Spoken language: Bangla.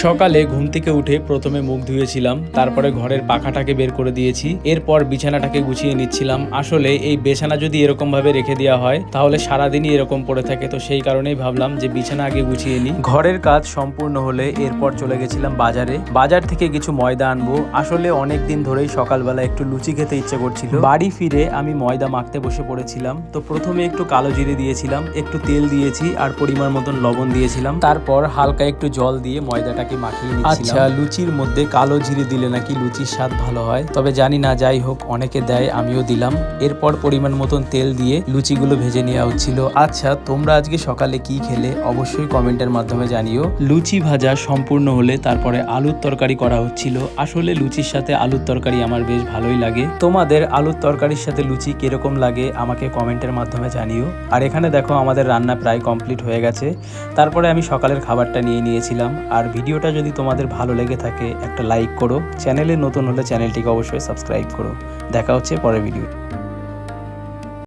সকালে ঘুম থেকে উঠে প্রথমে মুখ ধুয়েছিলাম, তারপরে ঘরের পাখাটাকে বের করে দিয়েছি, এরপর বিছানাটাকে গুছিয়ে নিচ্ছিলাম। আসলে এই বিছানা যদি এরকম ভাবে রেখে দেওয়া হয় তাহলে সারাদিনই এরকম পড়ে থাকে, তো সেই কারণেই ভাবলাম যে বিছানা আগে গুছিয়ে নিই। ঘরের কাজ সম্পূর্ণ হলে এরপর চলে গেছিলাম বাজারে। বাজার থেকে কিছু ময়দা আনবো। আসলে অনেক দিন ধরেই সকালবেলা একটু লুচি খেতে ইচ্ছে করছিল। বাড়ি ফিরে আমি ময়দা মাখতে বসে পড়েছিলাম। তো প্রথমে একটু কালো জিরে দিয়েছিলাম, একটু তেল দিয়েছি আর পরিমাণ মতন লবণ দিয়েছিলাম। তারপর হালকা একটু জল দিয়ে ময়দাটাকে মাখিয়ে নিচ্ছিলাম। আচ্ছা, লুচির মধ্যে কালো জিরে দিলে নাকি লুচির স্বাদ ভালো হয়, তবে জানি না, যাই হোক অনেকে দেয়, আমিও দিলাম। এরপর পরিমাণ মতন তেল দিয়ে লুচিগুলো ভেজে নেওয়া হচ্ছিল। আচ্ছা, তোমরা আজকে সকালে কি খেলে অবশ্যই কমেন্টের মাধ্যমে জানিও। লুচি ভাজা সম্পূর্ণ হলে তারপরে আলুর তরকারি করা হচ্ছিল। আসলে লুচির সাথে আলুর তরকারি আমার বেশ ভালোই লাগে। তোমাদের আলুর তরকারির সাথে লুচি কিরকম লাগে আমাকে কমেন্টের মাধ্যমে জানিও। আর এখানে দেখো আমাদের রান্না প্রায় কমপ্লিট হয়ে গেছে। তারপরে আমি সকালের খাবারটা নিয়ে নিয়েছিলাম। আর ভিডিওটা যদি তোমাদের ভালো লেগে থাকে একটা লাইক করো, চ্যানেলে নতুন হলে চ্যানেলটিকে অবশ্যই সাবস্ক্রাইব করো। দেখা হচ্ছে পরের ভিডিও।